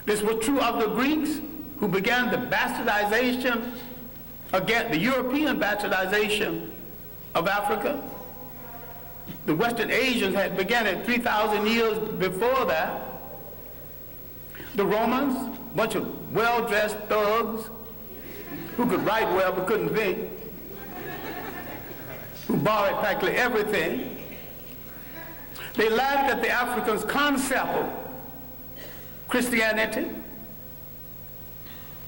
This was true of the Greeks, who began the bastardization, again, the European bastardization of Africa. The Western Asians had begun it 3,000 years before that. The Romans, a bunch of well-dressed thugs who could write well but couldn't think, who borrowed practically everything. They laughed at the Africans' concept of Christianity.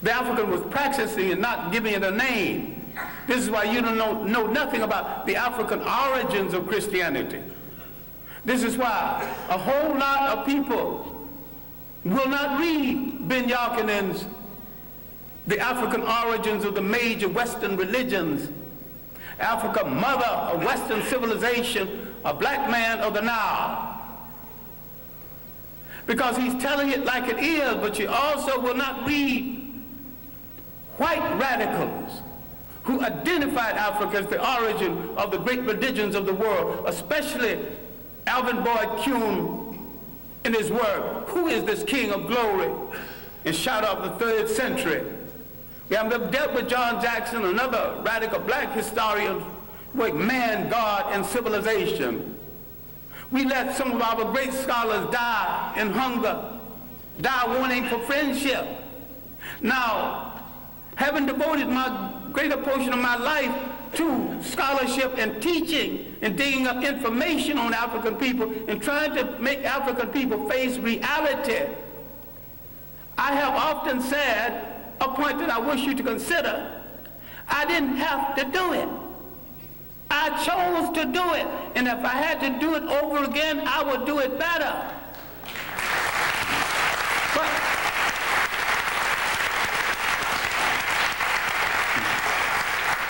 The African was practicing and not giving it a name. This is why you don't know nothing about the African origins of Christianity. This is why a whole lot of people will not read Ben Yakinen's The African Origins of the Major Western Religions, Africa, Mother of Western Civilization, a Black Man of the Nile. Because he's telling it like it is, but you also will not read white radicals who identified Africa as the origin of the great religions of the world, especially Alvin Boyd Kuhn in his work, Who is This King of Glory? In Shadow of the 3rd Century. We have dealt with John Jackson, another radical black historian, with Man, God, and Civilization. We let some of our great scholars die in hunger, die wanting for friendship. Now, having devoted my greater portion of my life to scholarship and teaching and digging up information on African people and trying to make African people face reality, I have often said, a point that I wish you to consider, I didn't have to do it. I chose to do it, and if I had to do it over again, I would do it better. But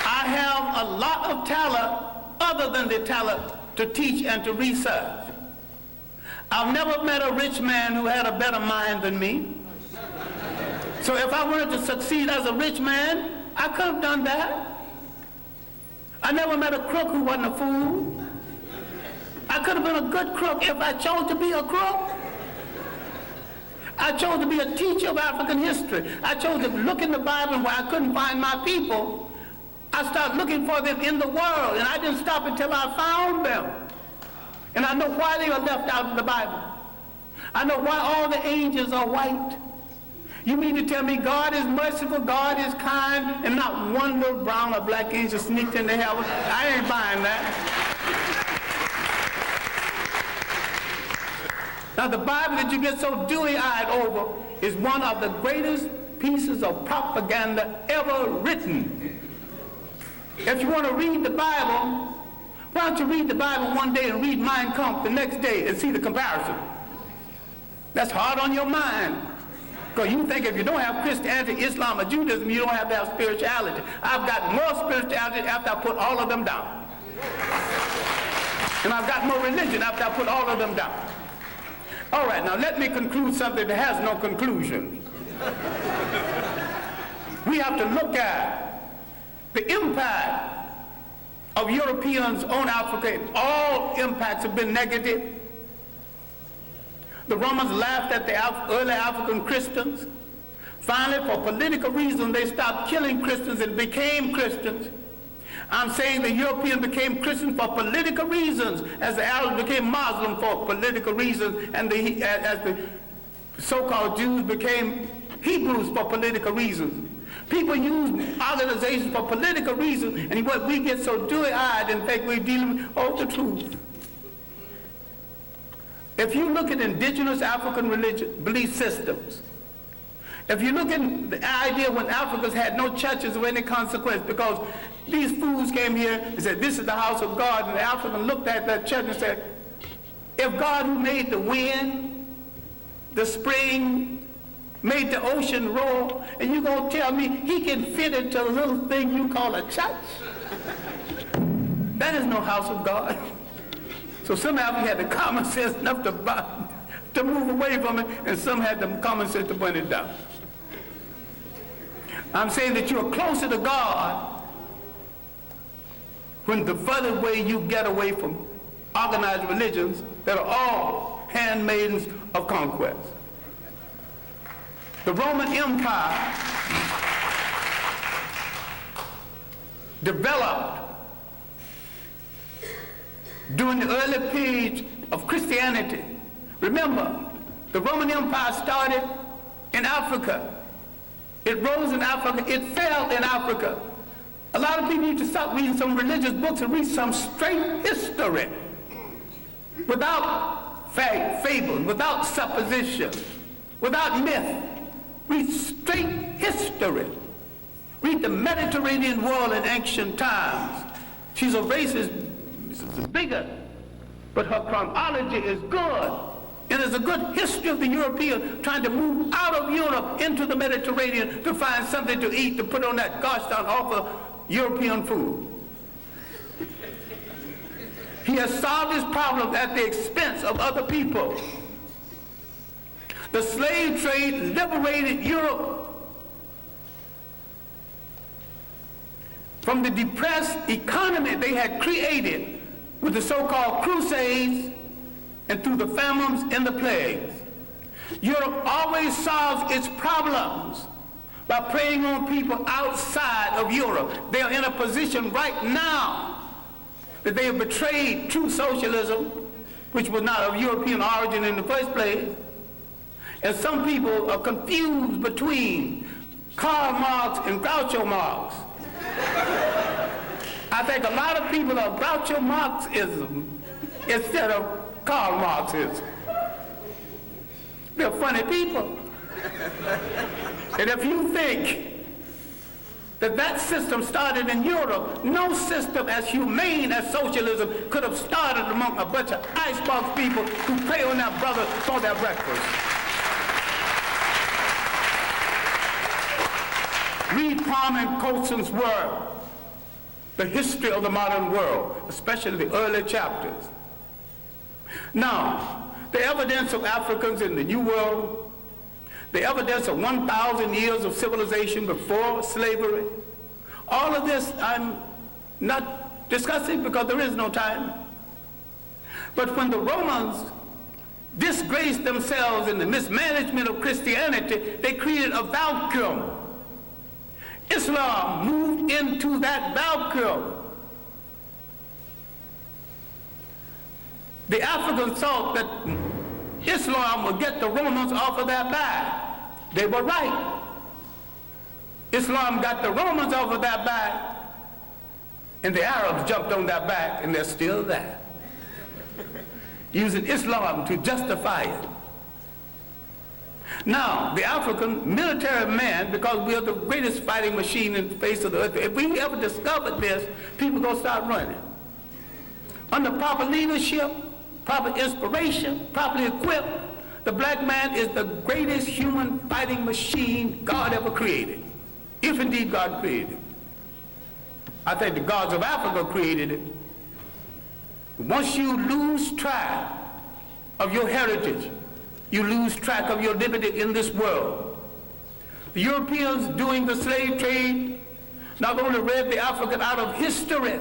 I have a lot of talent other than the talent to teach and to research. I've never met a rich man who had a better mind than me. So if I wanted to succeed as a rich man, I could have done that. I never met a crook who wasn't a fool. I could have been a good crook if I chose to be a crook. I chose to be a teacher of African history. I chose to look in the Bible where I couldn't find my people. I started looking for them in the world, and I didn't stop until I found them. And I know why they were left out of the Bible. I know why all the angels are white. You mean to tell me God is merciful, God is kind, and not one little brown or black angel sneaked into heaven? I ain't buying that. Now the Bible that you get so dewy-eyed over is one of the greatest pieces of propaganda ever written. If you want to read the Bible, why don't you read the Bible one day and read Mein Kampf the next day and see the comparison? That's hard on your mind. Because you think if you don't have Christianity, Islam, or Judaism, you don't have to have spirituality. I've got more spirituality after I put all of them down. And I've got more religion after I put all of them down. All right, now let me conclude something that has no conclusion. We have to look at the impact of Europeans on Africa. All impacts have been negative. The Romans laughed at the early African Christians. Finally, for political reasons, they stopped killing Christians and became Christians. I'm saying the Europeans became Christians for political reasons, as the Arabs became Muslim for political reasons, and as the so-called Jews became Hebrews for political reasons. People use organizations for political reasons, and what we get so dewy-eyed and think we're dealing with, the truth. If you look at indigenous African religion, belief systems, if you look at the idea when Africans had no churches of any consequence because these fools came here and said, this is the house of God, and the African looked at that church and said, if God who made the wind, the spring, made the ocean roar, and you're going to tell me he can fit into a little thing you call a church? That is no house of God. So some of them had the common sense enough to move away from it, and some had the common sense to burn it down. I'm saying that you are closer to God when the further way you get away from organized religions that are all handmaidens of conquest. The Roman Empire developed during the early period of Christianity. Remember, the Roman Empire started in Africa. It rose in Africa. It fell in Africa. A lot of people need to stop reading some religious books and read some straight history without fable, without supposition, without myth. Read straight history. Read the Mediterranean world in ancient times. She's a racist bigot, but her chronology is good. And there's a good history of the European trying to move out of Europe into the Mediterranean to find something to eat, to put on that gosh darn awful European food. He has solved his problem at the expense of other people. The slave trade liberated Europe from the depressed economy they had created with the so-called Crusades and through the famines and the plagues. Europe always solves its problems by preying on people outside of Europe. They are in a position right now that they have betrayed true socialism, which was not of European origin in the first place. And some people are confused between Karl Marx and Groucho Marx. I think a lot of people are Groucho Marxism instead of Karl Marxism. They're funny people. And if you think that system started in Europe, no system as humane as socialism could have started among a bunch of icebox people who prey on their brothers for their breakfast. Read Parman Colson's work, The History of the Modern World, especially the early chapters. Now, the evidence of Africans in the New World, the evidence of 1,000 years of civilization before slavery, all of this I'm not discussing because there is no time. But when the Romans disgraced themselves in the mismanagement of Christianity, they created a vacuum. Islam moved into that vacuum. The Africans thought that Islam would get the Romans off of their back. They were right. Islam got the Romans off of their back, and the Arabs jumped on their back, and they're still there, using Islam to justify it. Now, the African military man, because we are the greatest fighting machine in the face of the earth, if we ever discovered this, people are going to start running. Under proper leadership, proper inspiration, properly equipped, the black man is the greatest human fighting machine God ever created, if indeed God created it. I think the gods of Africa created it. Once you lose track of your heritage, you lose track of your liberty in this world. The Europeans doing the slave trade not only read the African out of history,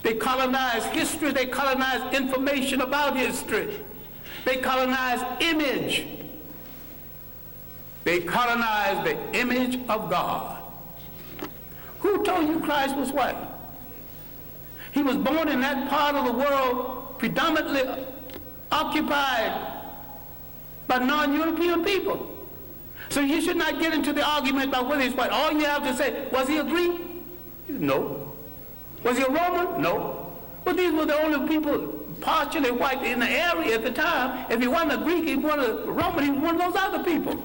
they colonized history, they colonized information about history. They colonized image. They colonized the image of God. Who told you Christ was white? He was born in that part of the world predominantly occupied by non-European people. So you should not get into the argument about whether he's white. All you have to say, was he a Greek? No. Was he a Roman? No. But these were the only people partially white in the area at the time. If he wasn't a Greek, he wasn't a Roman, he was one of those other people.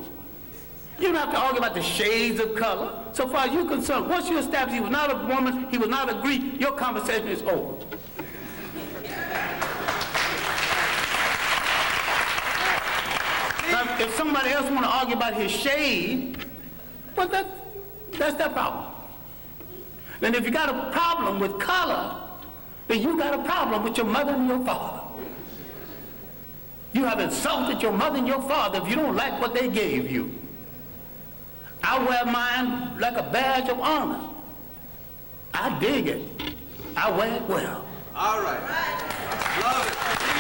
You don't have to argue about the shades of color. So far as you're concerned, once you establish he was not a Roman, he was not a Greek, your conversation is over. Now, if somebody else want to argue about his shade, well, that's their problem. And if you got a problem with color, then you got a problem with your mother and your father. You have insulted your mother and your father if you don't like what they gave you. I wear mine like a badge of honor. I dig it. I wear it well. All right. Love it.